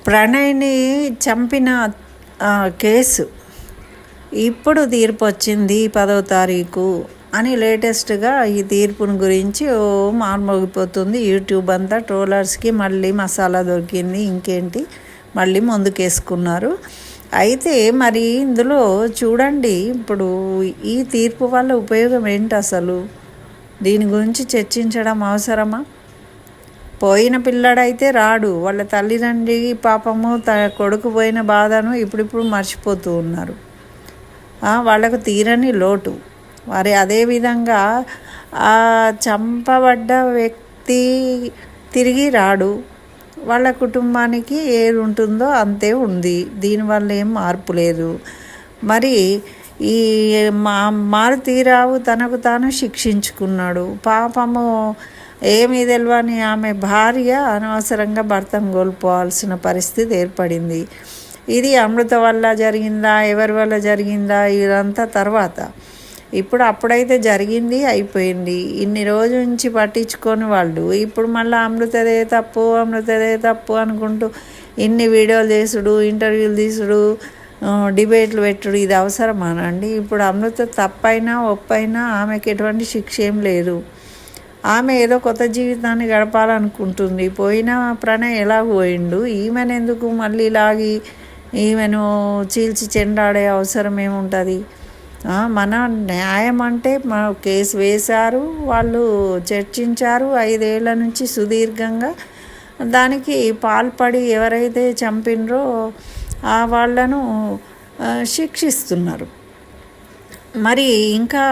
ప్రణయ్ని చంపిన కేసు ఇప్పుడు తీర్పు వచ్చింది 10వ తారీఖు అని లేటెస్ట్గా ఈ తీర్పుని గురించి మార్మోగిపోతుంది. యూట్యూబ్ అంతా ట్రోలర్స్కి మళ్ళీ మసాలా దొరికింది, ఇంకేంటి మళ్ళీ ముందుకేసుకున్నారు. అయితే మరి ఇందులో చూడండి, ఇప్పుడు ఈ తీర్పు వల్ల ఉపయోగం ఏంటి అసలు? దీని గురించి చర్చించడం అవసరమా? పోయిన పిల్లడైతే రాడు, వాళ్ళ తల్లిదండ్రి పాపము కొడుకు పోయిన బాధను ఇప్పుడిప్పుడు మర్చిపోతూ ఉన్నారు. వాళ్ళకు తీరని లోటు. మరి అదేవిధంగా చంపబడ్డ వ్యక్తి తిరిగి రాడు, వాళ్ళ కుటుంబానికి ఏది ఉంటుందో అంతే ఉంది. దీనివల్ల ఏం మార్పు లేదు. మరి ఈ మారుతీరావు తనకు తాను శిక్షించుకున్నాడు. పాపము ఏమీ తెలియని ఆమె భార్య అనవసరంగా భర్తను కోల్పోవాల్సిన పరిస్థితి ఏర్పడింది. ఇది అమృత వల్ల జరిగిందా, ఎవరి వల్ల జరిగిందా, ఇదంతా తర్వాత. ఇప్పుడు అప్పుడైతే జరిగింది, అయిపోయింది. ఇన్ని రోజుల నుంచి పట్టించుకొని వాళ్ళు ఇప్పుడు మళ్ళీ అమృతదే తప్పు అనుకుంటూ ఇన్ని వీడియోలు చేసుడు, ఇంటర్వ్యూలు తీసుడు, డిబేట్లు పెట్టుడు, ఇది అవసరమానండి? ఇప్పుడు అమృత తప్పైనా ఒప్పైనా ఆమెకి ఎటువంటి శిక్ష ఏం లేదు. ఆమె ఏదో కొత్త జీవితాన్ని గడపాలనుకుంటుంది. పోయిన ప్రణయ్ ఎలా పోయిండు, ఈమెను ఎందుకు మళ్ళీ లాగి ఈమెను చీల్చి చెండాడే అవసరం ఏముంటుంది? మన న్యాయం అంటే కేసు వేశారు, వాళ్ళు చర్చించారు 5 ఏళ్ల నుంచి సుదీర్ఘంగా. దానికి పాల్పడి ఎవరైతే చంపినరో వాళ్ళను శిక్షిస్తున్నారు. మరి ఇంకా